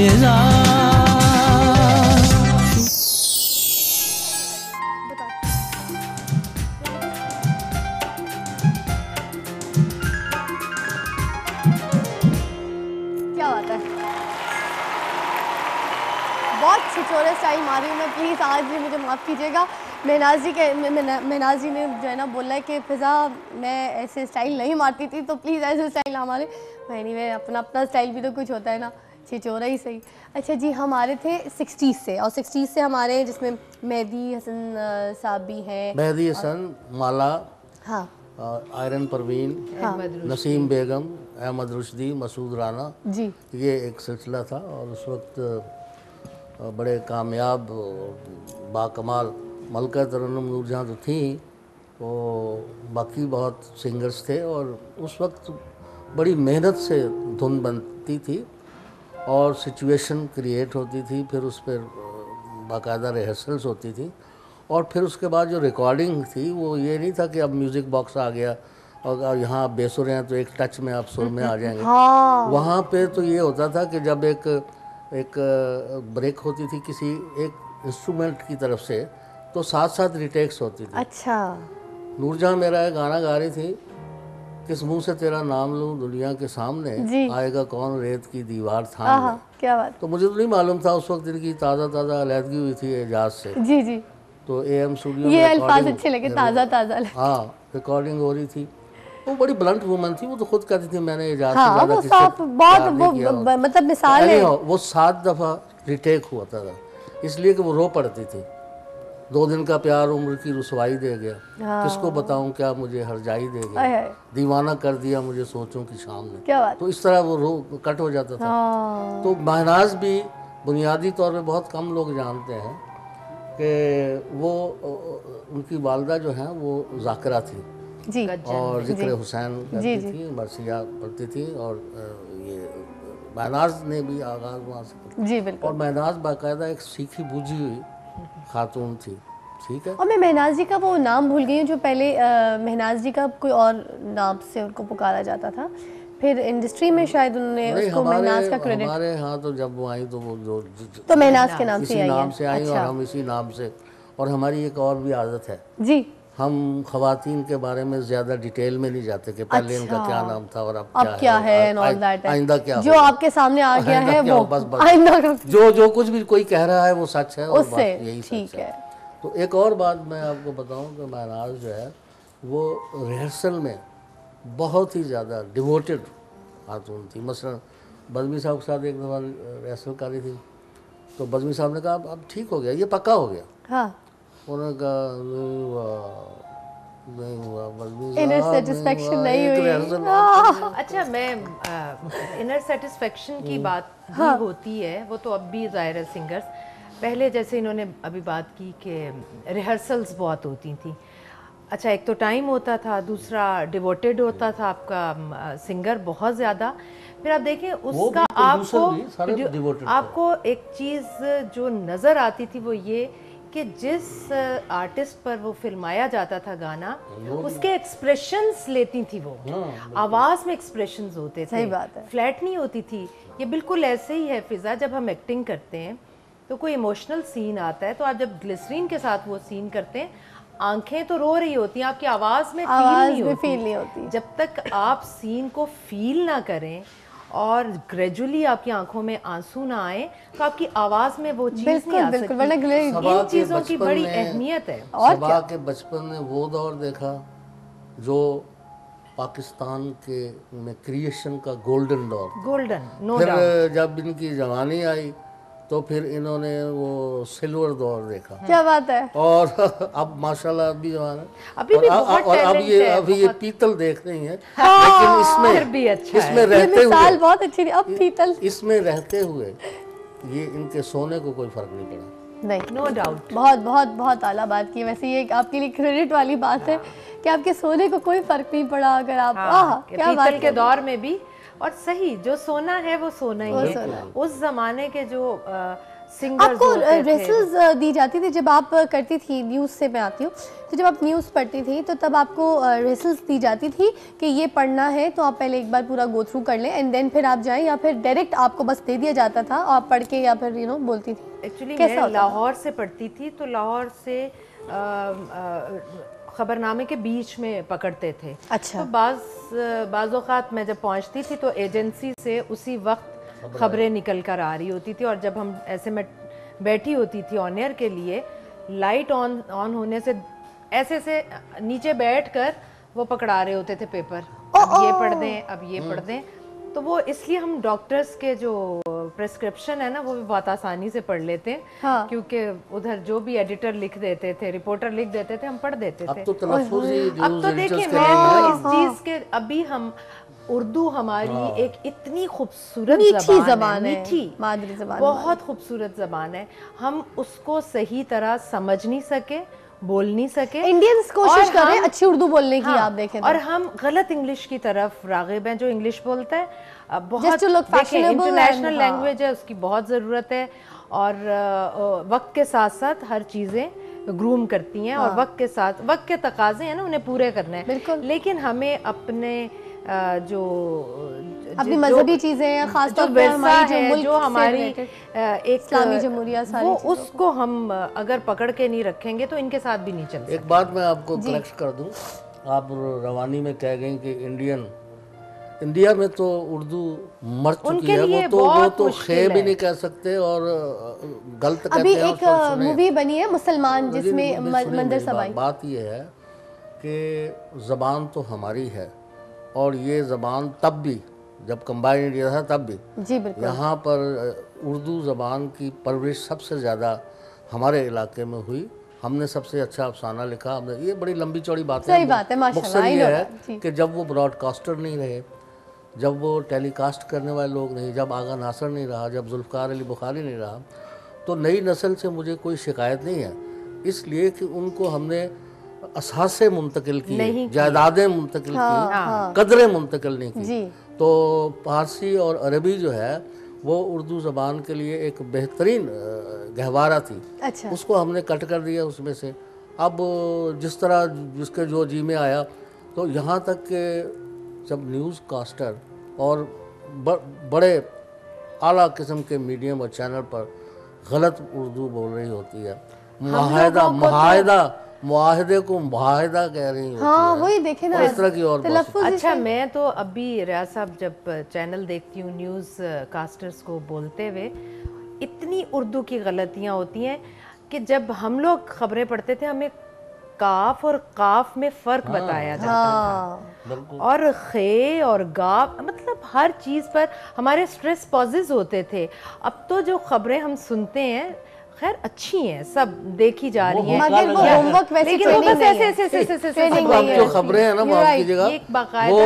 فضا. بہت چھچورے سٹائل ماری ہوں میں، پلیز آج بھی مجھے معاف کیجیے گا. مہناز جی نے جو ہے نا بولا ہے کہ فضا میں ایسے سٹائل نہیں مارتی تھی، تو پلیز ایسے سٹائل نہ مارے. اینی وے اپنا سٹائل بھی تو کچھ ہوتا ہے نا، چھچورا ہی صحیح. اچھا جی، ہمارے تھے 60s سے، اور 60s سے ہمارے جس میں مہدی حسن صاحب بھی ہیں، مہدی حسن، مالا، ہاں، آئرن پروین، نسیم بیگم، احمد رشدی، مسعود رانا، جی یہ ایک سلسلہ تھا. اور اس وقت بڑے کامیاب باکمال ملکہ ترنم نور جہاں تو تھیں، وہ باقی بہت سنگرز تھے. اور اس وقت بڑی محنت سے دھن بنتی تھی اور سچویشن کریٹ ہوتی تھی، پھر اس پہ باقاعدہ ریہرسلز ہوتی تھی. اور پھر اس کے بعد جو ریکارڈنگ تھی وہ یہ نہیں تھا کہ اب میوزک باکس آ گیا اور یہاں آپ بے سر ہیں تو ایک ٹچ میں آپ سر میں آ جائیں گے. وہاں پہ تو یہ ہوتا تھا کہ جب ایک بریک ہوتی تھی کسی ایک انسٹرومنٹ کی طرف سے، تو ساتھ ساتھ ریٹیکس ہوتی تھی. اچھا، نور جہاں میرا گانا گا رہی تھی، کس منہ سے تیرا نام لوں دنیا کے سامنے، آئے گا کون ریت کی دیوار تھام لے. کیا بات. تو مجھے تو نہیں معلوم تھا اس وقت ان کی تازہ علیحدگی ہوئی تھی اعجاز سے. جی جی، تو اے ایم اسٹوڈیو یہ میں الفاظ اچھے لگے، تازہ. ہاں، ریکارڈنگ ہو رہی تھی. وہ بڑی بلنٹ وومن تھی، وہ تو خود کہتی تھی میں نے اعجاز سے زیادہ کسی سے پیار نہیں کیا. مطلب مثال ہے. وہ 7 دفعہ ریٹیک ہوا تھا اس لیے کہ وہ رو پڑتی تھی. 2 دن کا پیار عمر کی رسوائی دے گیا، کس کو بتاؤں کیا مجھے ہرجائی دے گیا، دیوانہ کر دیا مجھے سوچوں کی شام نے. تو اس طرح وہ رو کٹ ہو جاتا تھا. تو مہناز بھی بنیادی طور پہ بہت کم لوگ جانتے ہیں کہ وہ ان کی والدہ جو ہیں وہ ذاکرہ تھی، اور ذکر حسین کرتی تھی، مرثیہ پڑھتی تھی. اور یہ مہناز نے بھی آغاز وہاں سے جی بالکل. اور مہناز باقاعدہ ایک سیکھی بوجھی ہوئی خاتون تھی. ٹھیک ہے. اور میں مہناز جی کا وہ نام بھول گئی ہوں جو پہلے مہناز جی کا کوئی اور نام سے ان کو پکارا جاتا تھا، پھر انڈسٹری میں شاید انہوں نے اس کو مہناز کا کریڈٹ. ہمارے ہاں تو جب وہ آئیں تو وہ تو مہناز کے نام سے اسی نام سے آئیں، اور ہم اسی نام سے. اور ہماری ایک اور بھی عادت ہے جی، ہم خواتین کے بارے میں زیادہ ڈیٹیل میں نہیں جاتے کہ پہلے ان کا کیا نام تھا اور اب کیا ہے، آئندہ کیا جو آپ کے سامنے آ گیا ہے وہ جو کچھ بھی کوئی کہہ رہا ہے وہ سچ ہے، اور یہی سچ ہے. تو ایک اور بات میں آپ کو بتاؤں کہ مہناز جو ہے وہ ریہرسل میں بہت ہی زیادہ ڈیووٹیڈ خاتون تھی. مثلا بزمی صاحب کے ساتھ ایک دفعہ ریہرسل کر رہی تھی، تو بزمی صاحب نے کہا اب ٹھیک ہو گیا، یہ پکا ہو گیا. انہوں نے کہا نہیں ہوا انر سیٹسفیکشن نہیں ہوئی. اچھا، میں انر سیٹسفیکشن کی بات بھی ہوتی ہے، وہ تو اب بھی ظاہر ہے سنگرز پہلے جیسے انہوں نے ابھی بات کی کہ ریہرسلز بہت ہوتی تھیں. اچھا، ایک تو ٹائم ہوتا تھا، دوسرا ڈیووٹیڈ ہوتا تھا آپ کا سنگر بہت زیادہ. پھر آپ دیکھیں اس کا آپ کو ایک چیز جو نظر آتی تھی وہ یہ کہ جس آرٹسٹ پر وہ فلمایا جاتا تھا گانا، اس کے ایکسپریشنز لیتی تھی، وہ آواز میں ایکسپریشنز ہوتے تھے، فلیٹ نہیں ہوتی تھی. یہ بالکل ایسے ہی ہے فضا، جب ہم ایکٹنگ کرتے ہیں تو کوئی ایموشنل سین آتا ہے، تو آپ جب گلسرین کے ساتھ وہ سین کرتے ہیں، آنکھیں تو رو رہی ہوتی ہیں، آپ کی آواز میں فیل نہیں ہوتی. جب تک آپ سین کو فیل نہ کریں اور گریجولی آپ کی آنکھوں میں آنسو نہ آئیں تو آپ کی آواز میں وہ چیز نہیں آ سکتی. ان چیزوں کی بڑی اہمیت ہے. صبا کے بچپن نے وہ دور دیکھا جو پاکستان کے میں کریشن کا گولڈن دور. پھر جب ان کی جوانی آئی تو پھر انہوں نے وہ سلور دور دیکھا. کیا بات ہے. اور اب ماشاءاللہ اب بھی جوان ہے، اور اب یہ پیتل دیکھ رہی ہیں، لیکن اس میں رہتے ہوئے بہت اچھی تھی. اب پیتل اس میں رہتے ہوئے یہ ان کے سونے کو کوئی فرق نہیں پڑا. نہیں، نو ڈاؤٹ. بہت بہت بہت اعلیٰ بات کی. ویسے یہ آپ کے لیے کریڈٹ والی بات ہے کہ آپ کے سونے کو کوئی فرق نہیں پڑا. اگر آپ پیتل کے دور میں بھی، اور صحیح جو سونا ہے وہ سونا ہی ہے. اس زمانے کے جو singers آپ کو ہوتے تھے. ریسلز دی جاتی تھی جب آپ کرتی تھی نیوز سے؟ میں آتی ہوں تو جب آپ نیوز پڑھتی تھی تو تب آپ کو ریسلز دی جاتی تھی کہ یہ پڑھنا ہے تو آپ پہلے ایک بار پورا گو تھرو کر لیں اینڈ دین پھر آپ جائیں، یا پھر ڈائریکٹ آپ کو بس دے دیا جاتا تھا آپ پڑھ کے یا پھر بولتی تھی؟ ایکچولی میں لاہور سے پڑھتی تھی تو لاہور سے خبرنامے کے بیچ میں پکڑتے تھے. اچھا. تو بعض اوقات میں جب پہنچتی تھی تو ایجنسی سے اسی وقت خبریں نکل کر آ رہی ہوتی تھی، اور جب ہم ایسے میں بیٹھی ہوتی تھی آن ایئر کے لیے، لائٹ آن ہونے سے ایسے سے نیچے بیٹھ کر وہ پکڑا رہے ہوتے تھے پیپر، اب یہ پڑھ دیں اب یہ پڑھ دیں. تو وہ اس لیے ہم ڈاکٹرز کے جو پرسکرپشن ہے نا وہ بھی بہت آسانی سے پڑھ لیتے ہیں، کیونکہ ادھر جو بھی ایڈیٹر لکھ دیتے تھے، رپورٹر لکھ دیتے تھے، ہم پڑھ دیتے تھے. اب تو دیکھیں میں تو اس چیز کے ابھی ہم اردو ہماری ایک اتنی خوبصورت زبان ہے، میٹھی مادری زبان، بہت خوبصورت زبان ہے، ہم اس کو صحیح طرح سمجھ نہیں سکے، بول نہیں سکے. انڈینز کوشش کر رہے ہیں اچھی اردو بولنے کی، آپ دیکھیں اور ہم غلط انگلش کی طرف راغب ہیں. جو انگلش بولتا ہے بہت دیکھیں انٹرنیشنل لینگویج ہے، اس کی بہت ضرورت ہے، اور وقت کے ساتھ ساتھ ہر چیزیں گروم کرتی ہیں، اور وقت کے ساتھ وقت کے تقاضے ہیں نا انہیں پورے کرنا ہے. لیکن ہمیں اپنے جو اپنی مذہبی چیزیں ہیں، خاص طور پہ ہماری جو ہماری ایک اسلامی جمہوریہ، وہ اس کو ہم اگر پکڑ کے نہیں رکھیں گے تو ان کے ساتھ بھی نہیں چل سکتے. ایک بات میں آپ کو کریکٹ کر دوں، آپ روانی میں کہہ گئیں کہ انڈیا میں تو اردو مر چکی ہے، وہ تو خے بھی نہیں کہہ سکتے اور غلط کہتے ہیں. ابھی ایک مووی بنی ہے مسلمان جس میں مندر سبائی. بات یہ ہے کہ زبان تو ہماری ہے، اور یہ زبان تب بھی جب کمبائن انڈیا تھا تب بھی یہاں پر اردو زبان کی پرورش سب سے زیادہ ہمارے علاقے میں ہوئی. ہم نے سب سے اچھا افسانہ لکھا، ہم نے، یہ بڑی لمبی چوڑی بات ہے، مقصد یہ ہے کہ جب وہ براڈ کاسٹر نہیں رہے، جب وہ ٹیلی کاسٹ کرنے والے لوگ نہیں، جب آغا ناصر نہیں رہا، جب ذوالفقار علی بخاری نہیں رہا، تو نئی نسل سے مجھے کوئی شکایت نہیں ہے، اس لیے کہ ان کو ہم نے اثاثے منتقل کیے، جائیدادیں منتقل کی، قدریں منتقل نہیں کی. تو فارسی اور عربی جو ہے وہ اردو زبان کے لیے ایک بہترین گہوارہ تھی، اس کو ہم نے کٹ کر دیا اس میں سے. اب جس طرح جس کے جو جی میں آیا، تو یہاں تک کہ جب نیوز کاسٹر اور بڑے اعلیٰ قسم کے میڈیم اور چینل پر غلط اردو بول رہی ہوتی ہے، معاہدے کو معاہدہ کہہ رہی ہوتی ہے، وہی دیکھیں نا اس طرح کی اور بات. اچھا میں تو ابھی ریاض صاحب جب چینل دیکھتی ہوں نیوز کاسٹرز کو بولتے ہوئے، اتنی اردو کی غلطیاں ہوتی ہیں کہ جب ہم لوگ خبریں پڑھتے تھے ہمیں کاف اور قاف میں فرق بتایا جاتا تھا، اور خے اور گاف، مطلب ہر چیز پر ہمارے اسٹریس پازز ہوتے تھے. اب تو جو خبریں ہم سنتے ہیں خیر اچھی ہیں، سب دیکھی جا رہی ہیں، مگر وہ ہوم ورک ویسے جو خبریں ہیں نا وہ آپ کی جگہ وہ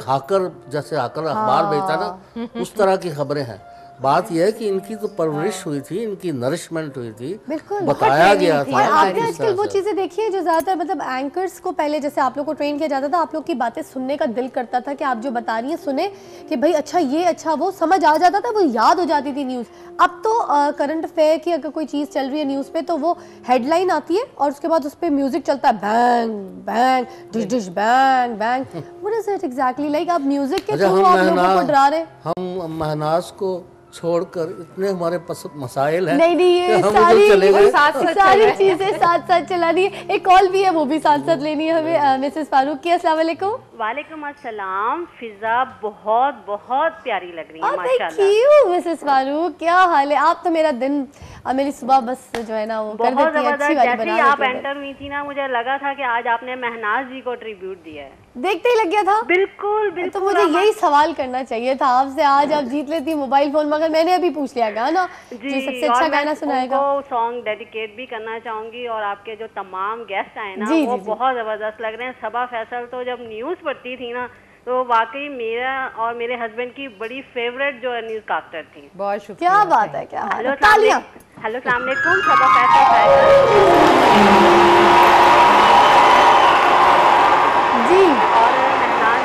ہاکر جیسے ہاکر اخبار بھیجتا نا اس طرح کی خبریں ہیں. بات یہ ہے کہ ان کی تو پرورش ہوئی تھی، ان کی نرشمنٹ ہوئی تھی، بتایا گیا تھا. اور آپ نے آج کل وہ چیزیں دیکھی ہیں جو زیادہ تر مطلب اینکرز کو پہلے جیسے آپ لوگ کو ٹرین کیا جاتا تھا، آپ لوگ کی باتیں سننے کا دل کرتا تھا کہ آپ جو بتا رہی ہیں سنیں کہ بھائی اچھا یہ اچھا وہ سمجھ آ جاتا تھا، وہ یاد ہو جاتی تھی نیوز. اب تو کرنٹ افیئر کی اگر کوئی چیز چل رہی ہے نیوز پہ تو وہ ہیڈ لائن آتی ہے اور اس کے بعد اس پہ میوزک چلتا ہے، being being dish dish being being. What is it exactly? like آپ میوزک کے تھرو آپ لوگوں کو ڈرا رہے. ہم مہناز کو چھوڑ کر اتنے ہمارے مسائل ہیں، نہیں یہ ساری چیزیں ساتھ ساتھ چلانی ہے. ایک کال بھی ہے وہ بھی ساتھ ساتھ لینی ہے ہمیں. مسز فاروق کی السلام علیکم. وعلیکم السلام. فضا بہت بہت پیاری لگ رہی ہے ماشاءاللہ. تھینک یو مسز فاروق، کیا حال ہے؟ آپ تو میرا دن میری صبح بس جو ہے نا وہ کر بہت دیتی ہے، اچھی زبردست. والی جیسے بنا ہی آپ دیتی ہے. انٹر ہوئی تھی نا مجھے لگا تھا کہ آج آپ نے مہناز جی کو ٹریبیوٹ دیا ہے. دیکھتے ہی لگ گیا تھا. بالکل بالکل. تو مجھے یہی سوال کرنا چاہیے تھا آپ سے، آج آپ جیت لیتی موبائل فون، مگر میں نے ابھی پوچھ لیا گا نا جو سب سے اچھا گانا سنائے گا. وہ سانگ ڈیڈیکیٹ بھی کرنا چاہوں گی، اور آپ کے جو تمام گیسٹ آئے نا وہ بہت زبردست لگ رہے ہیں. صبا فیصل تو جب نیوز پڑھتی تھی نا تو واقعی میرا اور میرے ہسبینڈ کی بڑی فیوریٹ جو نیوز کاسٹر تھی. بہت شکریہ. کیا بات ہے، کیا حال ہے. تالیاں. ہیلو السلام علیکم. صبا فیصل جی. اور مہناز